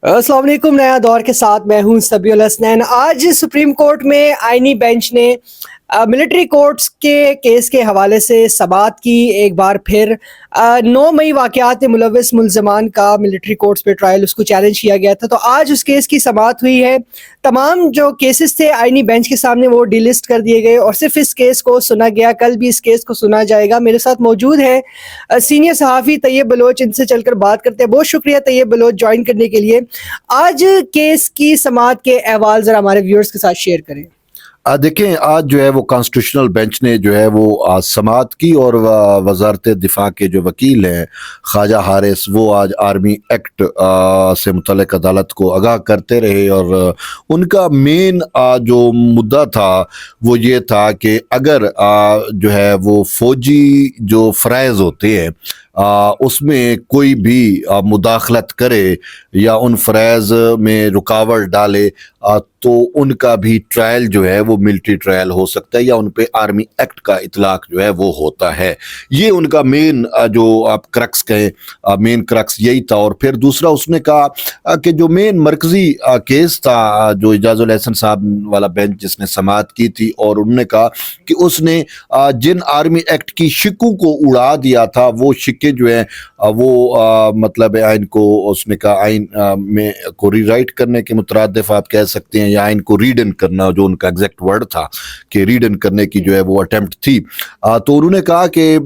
السلام علیکم، نیا دور کے ساتھ میں ہوں سبی الحسنین۔ آج سپریم کورٹ میں آئینی بینچ نے ملٹری کورٹس کے کیس کے حوالے سے سماعت کی۔ ایک بار پھر 9 مئی واقعات میں ملوث ملزمان کا ملٹری کورٹس پہ ٹرائل اس کو چیلنج کیا گیا تھا، تو آج اس کیس کی سماعت ہوئی ہے۔ تمام جو کیسز تھے آئینی بینچ کے سامنے وہ ڈی لسٹ کر دیے گئے اور صرف اس کیس کو سنا گیا۔ کل بھی اس کیس کو سنا جائے گا۔ میرے ساتھ موجود ہے سینئر صحافی طیب بلوچ، ان سے چل کر بات کرتے ہیں۔ بہت شکریہ طیب بلوچ جوائن کرنے کے لیے۔ آج کیس کی سماعت کے احوال ذرا ہمارے ویورز کے ساتھ شیئر کریں۔ دیکھیں، آج جو ہے وہ کانسٹیٹیوشنل بینچ نے جو ہے وہ سماعت کی اور وزارت دفاع کے جو وکیل ہیں خواجہ حارث، وہ آج آرمی ایکٹ سے متعلق عدالت کو آگاہ کرتے رہے، اور ان کا مین جو مدعا تھا وہ یہ تھا کہ اگر جو ہے وہ فوجی جو فرائض ہوتے ہیں اس میں کوئی بھی مداخلت کرے یا ان فرائض میں رکاوٹ ڈالے تو ان کا بھی ٹرائل جو ہے وہ ملٹری ٹرائل ہو سکتا ہے، یا ان پہ آرمی ایکٹ کا اطلاق جو ہے وہ ہوتا ہے۔ یہ ان کا مین جو آپ کرکس کہیں، مین کرکس یہی تھا۔ اور پھر دوسرا اس نے کہا کہ جو مین مرکزی کیس تھا جو اعجاز الاحسن صاحب والا بینچ جس نے سماعت کی تھی، اور انہوں نے کہا کہ اس نے جن آرمی ایکٹ کی شکوں کو اڑا دیا تھا وہ شکیں جو ہیں وہ مطلب آئین کو، اس نے کہا آئین میں کو ری رائٹ کرنے کے مترادف آپ کہہ سکتے ہیں، یا آئین کو ریڈ ان کرنا، جو ان کا ایگزیکٹ ورڈ تھا کہ ریڈ ان کرنے کی جو ہے وہ اٹیمپٹ تھی۔ تو انہوں نے کہا کہ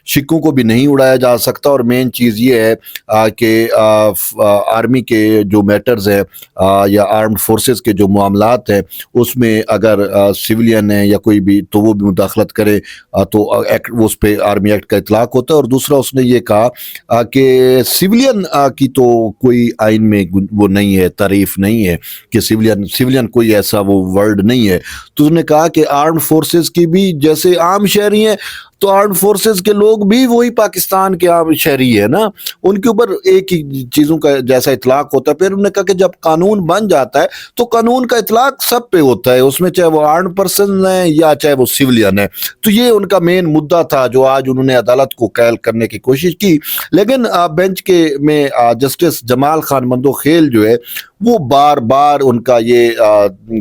شکوں کو بھی نہیں اڑایا جا سکتا، اور مین چیز یہ ہے کہ آرمی کے جو میٹرز ہیں یا آرمڈ فورسز کے جو معاملات ہیں اس میں اگر سویلین ہے یا کوئی بھی تو وہ بھی مداخلت کرے تو اس پہ آرمی ایکٹ کا اطلاق ہوتا ہے۔ اور دوسرا اس نے یہ کہا کہ سویلین کی تو کوئی آئین میں وہ نہیں ہے، تعریف نہیں ہے کہ سویلین کوئی ایسا وہ ورڈ نہیں ہے۔ تو اس نے کہا کہ آرمڈ فورسز کی بھی جیسے عام شہری ہیں تو آرمڈ فورسز کے لوگ بھی وہی پاکستان کے عام شہری ہے نا، ان کے اوپر ایک ہی چیزوں کا جیسا اطلاق ہوتا ہے۔ پھر انہوں نے کہا کہ جب قانون بن جاتا ہے تو قانون کا اطلاق سب پہ ہوتا ہے، اس میں چاہے وہ آرمڈ پرسن ہیں یا چاہے وہ سویلین ہے۔ تو یہ ان کا مین مدعا تھا جو آج انہوں نے عدالت کو قائل کرنے کی کوشش کی۔ لیکن بینچ کے میں جسٹس جمال خان مندوخیل جو ہے وہ بار بار ان کا یہ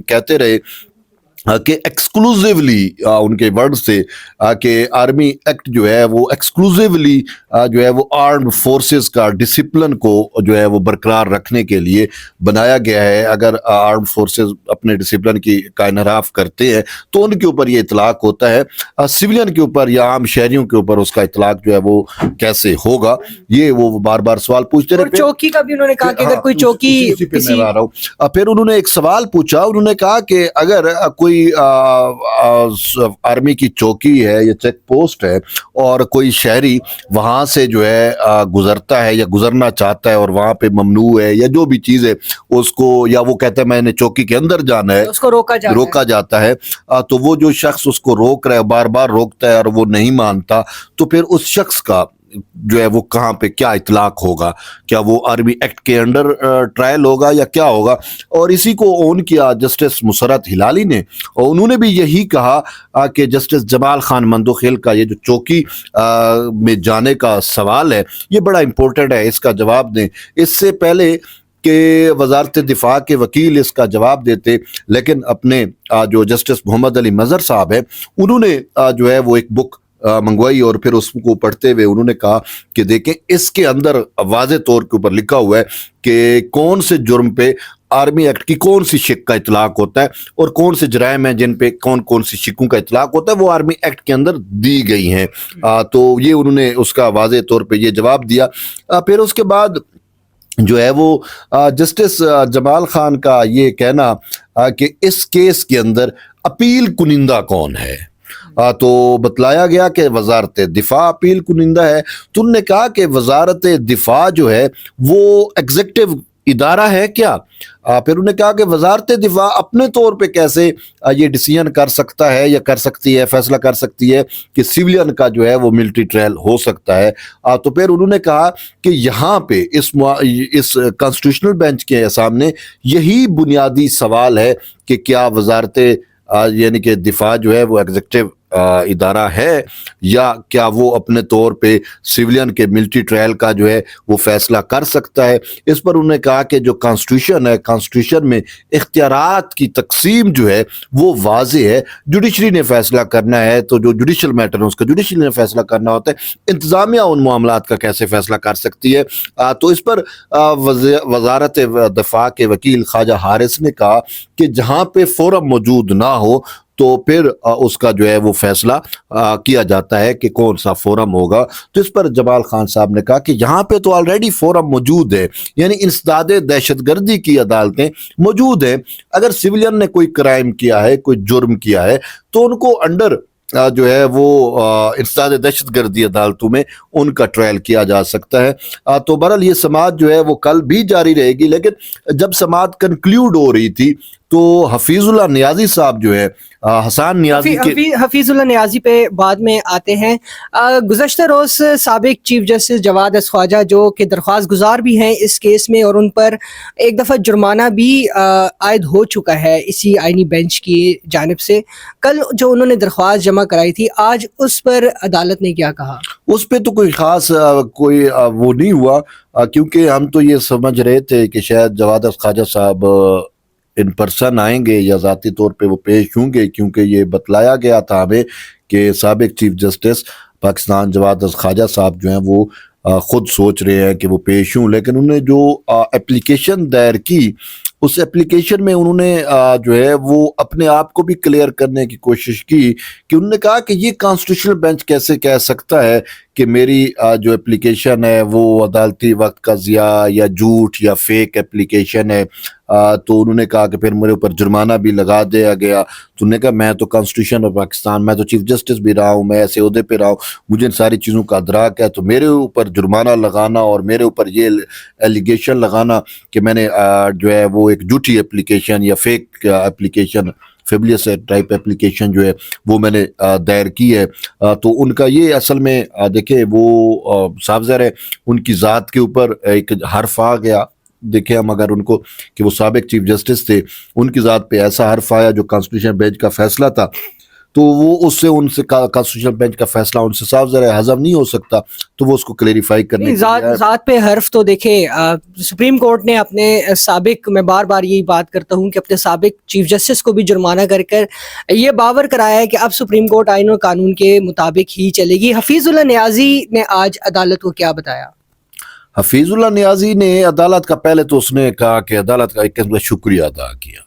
کہتے رہے کہ ایکسکلوزیولی ان کے ورڈ سے کہ آرمی ایکٹ جو ہے وہ ایکسکلوزیولی جو ہے وہ آرمڈ فورسز کا ڈسپلن کو جو ہے وہ برقرار رکھنے کے لیے بنایا گیا ہے۔ اگر آرمڈ فورسز اپنے ڈسپلن کی کا انحراف کرتے ہیں تو ان کے اوپر یہ اطلاق ہوتا ہے، سویلین کے اوپر یا عام شہریوں کے اوپر اس کا اطلاق جو ہے وہ کیسے ہوگا، یہ وہ بار بار سوال پوچھتے رہے۔ چوکی کا بھی انہوں نے کہا کہ اگر کوئی چوکی پھر انہوں نے ایک سوال پوچھا، انہوں نے کہا کہ اگر کوئی آرمی کی چوکی ہے یا چیک پوسٹ ہے اور کوئی شہری وہاں سے جو ہے گزرتا ہے یا گزرنا چاہتا ہے اور وہاں پہ ممنوع ہے یا جو بھی چیز ہے اس کو، یا وہ کہتا ہے میں نے چوکی کے اندر جانا ہے، اس کو روکا جاتا ہے تو وہ جو شخص اس کو روک رہا ہے، بار بار روکتا ہے اور وہ نہیں مانتا، تو پھر اس شخص کا جو ہے وہ کہاں پہ کیا اطلاق ہوگا؟ کیا وہ آرمی ایکٹ کے انڈر ٹرائل ہوگا یا کیا ہوگا؟ اور اسی کو اون کیا جسٹس مسرت ہلالی نے، اور انہوں نے بھی یہی کہا کہ جسٹس جمال خان مندوخیل کا یہ جو چوکی میں جانے کا سوال ہے یہ بڑا امپورٹنٹ ہے، اس کا جواب دیں۔ اس سے پہلے کہ وزارت دفاع کے وکیل اس کا جواب دیتے، لیکن اپنے جو جسٹس محمد علی مظہر صاحب ہیں انہوں نے جو ہے وہ ایک بک منگوائی، اور پھر اس کو پڑھتے ہوئے انہوں نے کہا کہ دیکھیں اس کے اندر واضح طور کے اوپر لکھا ہوا ہے کہ کون سے جرم پہ آرمی ایکٹ کی کون سی شک کا اطلاق ہوتا ہے اور کون سے جرائم ہیں جن پہ کون سی شکوں کا اطلاق ہوتا ہے، وہ آرمی ایکٹ کے اندر دی گئی ہیں۔ تو یہ انہوں نے اس کا واضح طور پہ یہ جواب دیا۔ پھر اس کے بعد جو ہے وہ جسٹس جمال خان کا یہ کہنا کہ اس کیس کے اندر اپیل کنندہ کون ہے، تو بتلایا گیا کہ وزارت دفاع اپیل کنندہ ہے۔ تو انہوں نے کہا کہ وزارت دفاع جو ہے وہ ایگزیکٹو ادارہ ہے کیا؟ پھر انہوں نے کہا کہ وزارت دفاع اپنے طور پہ کیسے یہ ڈیسیژن کر سکتا ہے یا کر سکتی ہے، فیصلہ کر سکتی ہے کہ سویلین کا جو ہے وہ ملٹری ٹرائل ہو سکتا ہے۔ تو پھر انہوں نے کہا کہ یہاں پہ اس کانسٹیٹیوشنل بینچ کے سامنے یہی بنیادی سوال ہے کہ کیا وزارت یعنی کہ دفاع جو ہے وہ ایگزیکٹو ادارہ ہے یا کیا وہ اپنے طور پہ سویلین کے ملٹری ٹرائل کا جو ہے وہ فیصلہ کر سکتا ہے. اس پر انہوں نے کہا کہ جو کانسٹیٹیوشن ہے، کانسٹیٹیوشن میں اختیارات کی تقسیم جو ہے وہ واضح ہے. جوڈیشری نے فیصلہ کرنا ہے تو جو جوڈیشل میٹر ہے اس کا جوڈیشری نے فیصلہ کرنا ہوتا ہے. انتظامیہ ان معاملات کا کیسے فیصلہ کر سکتی ہے؟ تو اس پر وزارت دفاع کے وکیل خواجہ حارث نے کہا کہ جہاں پہ فورم موجود نہ ہو تو پھر اس کا جو ہے وہ فیصلہ کیا جاتا ہے کہ کون سا فورم ہوگا. تو اس پر جمال خان صاحب نے کہا کہ یہاں پہ تو آلریڈی فورم موجود ہے، یعنی انسداد دہشت گردی کی عدالتیں موجود ہیں. اگر سویلین نے کوئی کرائم کیا ہے، کوئی جرم کیا ہے تو ان کو انڈر جو ہے وہ انسداد دہشت گردی عدالتوں میں ان کا ٹرائل کیا جا سکتا ہے. تو بہرحال یہ سماعت جو ہے وہ کل بھی جاری رہے گی، لیکن جب سماعت کنکلیوڈ ہو رہی تھی تو حفیظ اللہ نیازی صاحب جو ہے حسان نیازی کے حفیظ اللہ نیازی پہ بعد میں آتے ہیں. گزشتہ روز سابق چیف جسٹس جواد خواجہ جو کہ درخواست گزار بھی ہیں اس کیس میں، اور ان پر ایک دفعہ جرمانہ بھی عائد ہو چکا ہے اسی آئینی بینچ کی جانب سے. کل جو انہوں نے درخواست جمع کرائی تھی، آج اس پر عدالت نے کیا کہا؟ اس پہ تو کوئی خاص کوئی وہ نہیں ہوا، کیونکہ ہم تو یہ سمجھ رہے تھے کہ شاید جواد خواجہ صاحب ان پرسن آئیں گے یا ذاتی طور پہ وہ پیش ہوں گے، کیونکہ یہ بتلایا گیا تھا ہمیں کہ سابق چیف جسٹس پاکستان جواد خواجہ صاحب جو ہیں وہ خود سوچ رہے ہیں کہ وہ پیش ہوں. لیکن انہوں نے جو اپلیکیشن دائر کی، اس اپلیکیشن میں انہوں نے جو ہے وہ اپنے آپ کو بھی کلیئر کرنے کی کوشش کی کہ انہوں نے کہا کہ یہ کانسٹیٹیوشنل بینچ کیسے کہہ سکتا ہے کہ میری جو اپلیکیشن ہے وہ عدالتی وقت کا ضیاع یا جھوٹ یا فیک اپلیکیشن ہے. تو انہوں نے کہا کہ پھر میرے اوپر جرمانہ بھی لگا دیا گیا. تو انہوں نے کہا میں تو کانسٹیٹیوشن آف پاکستان، میں تو چیف جسٹس بھی رہا ہوں، میں ایسے عہدے پہ رہا ہوں، مجھے ان ساری چیزوں کا ادراک ہے. تو میرے اوپر جرمانہ لگانا اور میرے اوپر یہ ایلیگیشن لگانا کہ میں نے جو ہے وہ ایک جھوٹی اپلیکیشن یا فیک اپلیکیشن، فیبلیس ٹائپ اپلیکیشن جو ہے وہ میں نے دائر کی ہے. تو ان کا یہ اصل میں دیکھیں وہ صاف ظاہر ہے ان کی ذات کے اوپر ایک حرف آ گیا. دیکھیں ہم اگر ان کو کہ وہ سابق چیف جسٹس تھے، ان کی ذات پہ ایسا حرف آیا جو کانسٹیٹیوشن بینچ کا فیصلہ تھا، تو وہ اس سے ان سے کانسٹیٹیوشن بینچ کا فیصلہ ان سے صاف ظاہر ہضم نہیں ہو سکتا. تو وہ اس کو کلیریفائی کرنے کے لیے ذات پہ حرف تو دیکھیں سپریم کورٹ نے اپنے سابق، میں بار بار یہی بات کرتا ہوں کہ اپنے سابق چیف جسٹس کو بھی جرمانہ کر یہ باور کرایا ہے کہ اب سپریم کورٹ آئین اور قانون کے مطابق ہی چلے گی. حفیظ اللہ نیازی نے آج عدالت کو کیا بتایا؟ حفیظ اللہ نیازی نے عدالت کا پہلے تو اس نے کہا کہ عدالت کا ایک قسم کا شکریہ ادا کیا،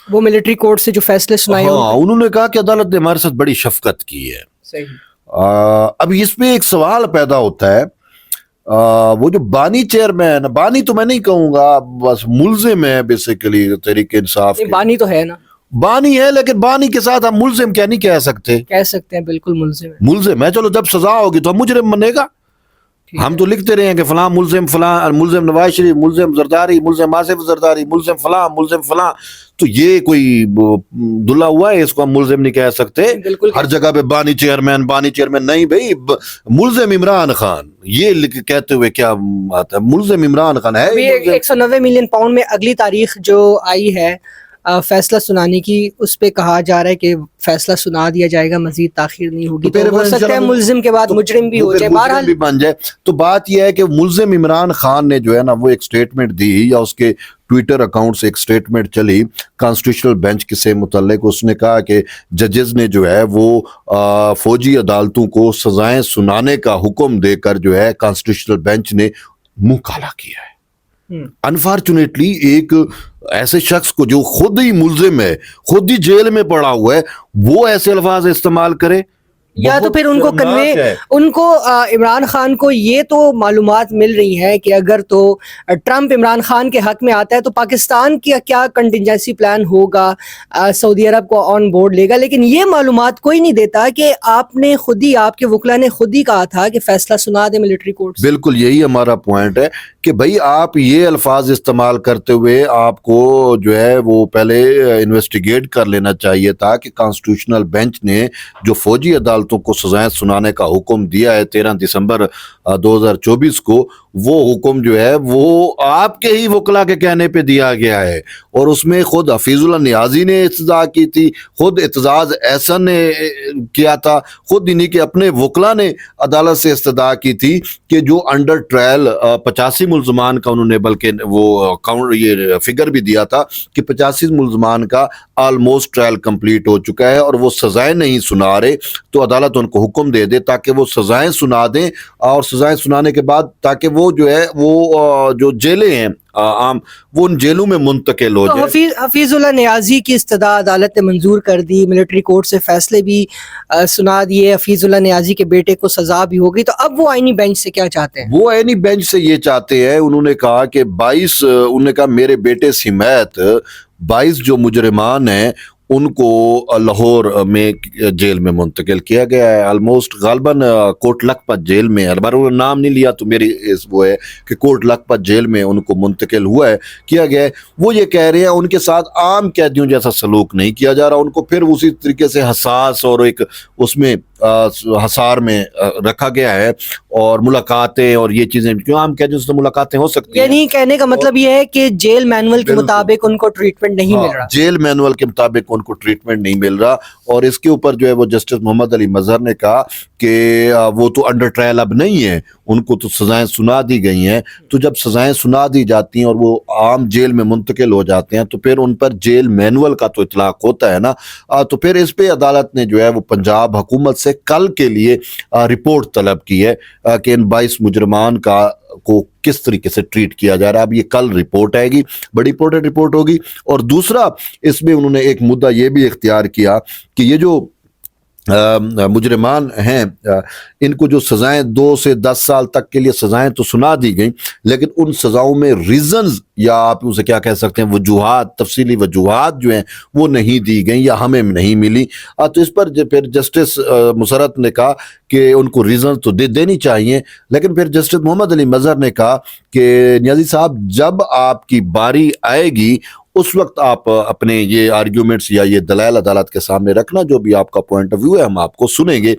وہ ملٹری کورٹ سے جو فیصلے سنائے. ہاں انہوں نے کہا کہ عدالت نے ہمارے ساتھ بڑی شفقت کی ہے. صحیح. اب اس پہ ایک سوال پیدا ہوتا ہے، وہ جو بانی چیئرمین، بانی تو میں نہیں کہوں گا، بس ملزم ہے بیسیکلی تحریک انصاف کے. بانی تو ہے نا، بانی ہے، لیکن بانی کے ساتھ ہم ملزم کیا نہیں کہہ سکتے؟ کہہ سکتے ہیں، بالکل ملزم ہے. ملزم ہے، چلو جب سزا ہوگی تو ہم مجرم بنے گا. ہم تو لکھتے رہے ہیں کہ فلاں ملزم، فلاں ملزم نواز شریف، ملزم زرداری، ملزم آصف زرداری، ملزم فلاں، ملزم فلاں. تو یہ کوئی دھلا ہوا ہے، اس کو ہم ملزم نہیں کہہ سکتے. ہر جگہ پہ بانی چیئرمین، بانی چیئرمین نہیں بھائی، ملزم عمران خان یہ کہتے ہوئے کیا آتا ہے؟ ملزم عمران خان ہے. 190 ملین پاؤنڈ میں اگلی تاریخ جو آئی ہے فیصلہ سنانے کی، اس پہ کہا جا رہا ہے کہ فیصلہ سنا دیا جائے گا، مزید تاخیر نہیں ہوگی. تو ہو سکتا ہے ملزم کے بعد مجرم بھی ہو جائے، بہرحال بھی بن جائے. تو بات یہ ہے کہ ملزم عمران خان نے جو ہے نا وہ ایک سٹیٹمنٹ دی، یا اس کے ٹویٹر اکاؤنٹ سے ایک سٹیٹمنٹ چلی کانسٹیٹیوشنل بینچ سے متعلق. اس نے کہا کہ ججز نے جو ہے وہ فوجی عدالتوں کو سزائیں سنانے کا حکم دے کر جو ہے کانسٹیٹیوشنل بینچ نے منہ کالا کیا ہے. انفارچونیٹلی ایک ایسے شخص کو جو خود ہی ملزم ہے، خود ہی جیل میں پڑا ہوا ہے، وہ ایسے الفاظ استعمال کرے، یا تو پھر ان کو عمران خان کو یہ تو معلومات مل رہی ہے کہ اگر تو ٹرمپ عمران خان کے حق میں آتا ہے تو پاکستان کی کیا کنٹینجنسی پلان ہوگا، سعودی عرب کو آن بورڈ لے گا، لیکن یہ معلومات کوئی نہیں دیتا کہ آپ نے خود ہی، آپ کے وکلا نے خود ہی کہا تھا کہ فیصلہ سنا دے ملٹری کورٹ سے. بالکل یہی ہمارا پوائنٹ ہے کہ بھائی آپ یہ الفاظ استعمال کرتے ہوئے آپ کو جو ہے وہ پہلے انویسٹیگیٹ کر لینا چاہیے تھا کہ کانسٹیٹیوشنل بینچ نے جو فوجی عدالتوں کو سزائیں سنانے کا حکم دیا ہے 13 دسمبر 2024 کو، وہ حکم جو ہے وہ آپ کے ہی وکلا کے کہنے پہ دیا گیا ہے، اور اس میں خود حفیظ اللہ نیازی نے استدعا کی تھی، خود اعتزاز احسن نے کیا تھا، خود انہی کے اپنے وکلا نے عدالت سے استدعا کی تھی کہ جو انڈر ٹرائل 85 ملزمان کا انہوں نے بلکہ وہ یہ فگر بھی دیا تھا کہ 85 ملزمان کا آلموسٹ ٹرائل کمپلیٹ ہو چکا ہے اور وہ سزائیں نہیں سنا رہے، تو عدالت ان کو حکم دے دے تاکہ وہ سزائیں سنا دیں، اور سزائیں سنانے کے بعد تاکہ وہ جو ہے وہ جو جیلیں ہیں عام وہ ان جیلوں میں منتقل ہو تو جائے۔ حفیظ اللہ نیازی کی استدعا عدالت نے منظور کر دی، ملٹری کورٹ سے فیصلے بھی سنا دیے، حفیظ اللہ نیازی کے بیٹے کو سزا بھی ہو گئی، تو اب وہ آئینی بینچ سے کیا چاہتے ہیں؟ وہ آئینی بینچ سے یہ چاہتے ہیں، انہوں نے کہا کہ 22 انہوں نے کہا میرے بیٹے سمیت 22 جو مجرمان ہیں ان کو لاہور میں جیل میں منتقل کیا گیا ہے، آلموسٹ غالباً کوٹ لکھپت جیل میں، ہر انہوں نے نام نہیں لیا تو میری وہ ہے کہ کوٹ لکھپت جیل میں ان کو منتقل ہوا ہے، کیا گیا ہے۔ وہ یہ کہہ رہے ہیں ان کے ساتھ عام قیدیوں جیسا سلوک نہیں کیا جا رہا، ان کو پھر اسی طریقے سے حساس اور ایک اس میں حصار میں رکھا گیا ہے، اور ملاقاتیں اور یہ چیزیں کیوں عام قیدیوں سے ملاقاتیں ہو سکتی ہیں، یعنی کہنے کا مطلب یہ ہے کہ جیل مینول کے مطابق ان کو ٹریٹمنٹ نہیں مل رہا، جیل مینول کے مطابق ان کو ٹریٹمنٹ نہیں مل رہا، اور اس کے اوپر جو ہے وہ جسٹس محمد علی مظہر نے کہا کہ وہ تو انڈر ٹرائل اب نہیں ہے، ان کو تو سزائیں سنا دی گئی ہیں، تو جب سزائیں سنا دی جاتی ہیں اور وہ عام جیل میں منتقل ہو جاتے ہیں تو پھر ان پر جیل مینول کا تو اطلاق ہوتا ہے نا، تو پھر اس پہ عدالت نے جو ہے وہ پنجاب حکومت سے کل کے لیے رپورٹ طلب کی ہے کہ ان 22 مجرمان کو کس طریقے سے ٹریٹ کیا جا رہا ہے۔ اب یہ کل رپورٹ آئے گی، بڑی امپورٹنٹ رپورٹ ہوگی، اور دوسرا اس میں انہوں نے ایک مدعا یہ بھی اختیار کیا کہ یہ جو مجرمان ہیں ان کو جو سزائیں 2 سے 10 سال تک کے لیے سزائیں تو سنا دی گئیں، لیکن ان سزاؤں میں ریزنز یا آپ اسے کیا کہہ سکتے ہیں وجوہات، تفصیلی وجوہات جو ہیں وہ نہیں دی گئیں یا ہمیں نہیں ملی، تو اس پر پھر جسٹس مسرت نے کہا کہ ان کو ریزنز تو دینی چاہیے، لیکن پھر جسٹس محمد علی مظہر نے کہا کہ نیازی صاحب جب آپ کی باری آئے گی اس وقت آپ اپنے یہ آرگیومنٹس یا یہ دلائل عدالت کے سامنے رکھنا، جو بھی آپ کا پوائنٹ آف ویو ہے ہم آپ کو سنیں گے،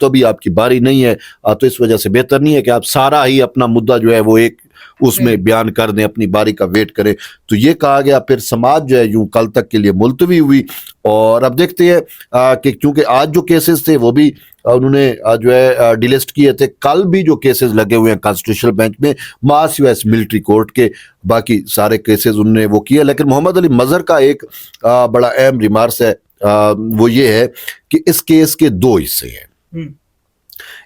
تو ابھی آپ کی باری نہیں ہے، تو اس وجہ سے بہتر نہیں ہے کہ آپ سارا ہی اپنا مدعا جو ہے وہ ایک اس میں بیان کر دیں، اپنی باری کا ویٹ کریں۔ تو یہ کہا گیا، پھر سماعت جو ہے یوں کل تک کے لیے ملتوی ہوئی، اور اب دیکھتے ہیں کہ چونکہ آج جو کیسز تھے وہ بھی انہوں نے جو ہے ڈیلسٹ کیے تھے، کل بھی جو کیسز لگے ہوئے ہیں کانسٹیٹیوشنل بینچ میں ماس یو ایس ملٹری کورٹ کے، باقی سارے کیسز انہوں نے وہ کیے، لیکن محمد علی مظہر کا ایک بڑا اہم ریمارکس ہے، وہ یہ ہے کہ اس کیس کے 2 حصے ہیں۔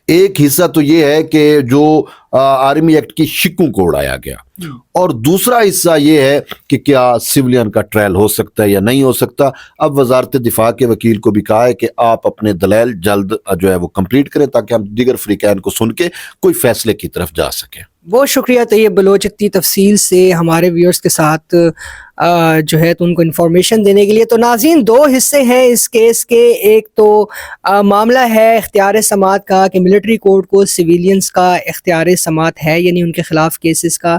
ایک حصہ تو یہ ہے کہ جو آرمی ایکٹ کی شکوں کو اڑایا گیا، اور دوسرا حصہ یہ ہے کہ کیا سویلین کا ٹرائل ہو سکتا ہے یا نہیں ہو سکتا۔ اب وزارت دفاع کے وکیل کو بھی کہا ہے کہ آپ اپنے دلائل جلد جو ہے وہ کمپلیٹ کریں تاکہ ہم دیگر فریقین کو سن کے کوئی فیصلے کی طرف جا سکیں۔ بہت شکریہ طیب بلوچ اتنی تفصیل سے ہمارے ویورز کے ساتھ جو ہے تو ان کو انفارمیشن دینے کے لیے۔ تو ناظرین 2 حصے ہیں اس کیس کے، ایک تو معاملہ ہے اختیار سماعت کا کہ ملٹری کورٹ کو سویلینز کا اختیار سماعت ہے، یعنی ان کے خلاف کیسز کا،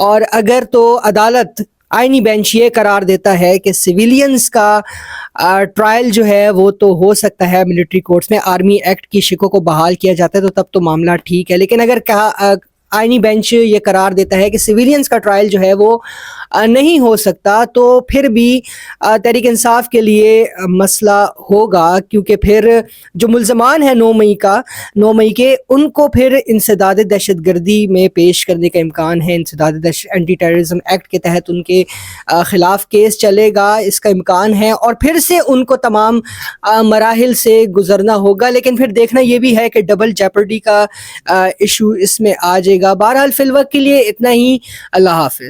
اور اگر تو عدالت آئینی بینچ یہ قرار دیتا ہے کہ سویلینز کا ٹرائل جو ہے وہ تو ہو سکتا ہے ملٹری کورٹس میں، آرمی ایکٹ کی شکوں کو بحال کیا جاتا ہے، تو تب تو معاملہ ٹھیک ہے، لیکن اگر آئینی بینچ یہ قرار دیتا ہے کہ سویلینز کا ٹرائل جو ہے وہ نہیں ہو سکتا، تو پھر بھی تحریک انصاف کے لیے مسئلہ ہوگا، کیونکہ پھر جو ملزمان ہیں 9 مئی کے ان کو پھر انسداد دہشت گردی میں پیش کرنے کا امکان ہے، انسداد اینٹی ٹیررزم ایکٹ کے تحت ان کے خلاف کیس چلے گا، اس کا امکان ہے، اور پھر سے ان کو تمام مراحل سے گزرنا ہوگا، لیکن پھر دیکھنا یہ بھی ہے کہ ڈبل جیپرڈی کا ایشو اس میں آ جائے گا۔ بہرحال فی الوقت کے لیے اتنا ہی، اللہ حافظ۔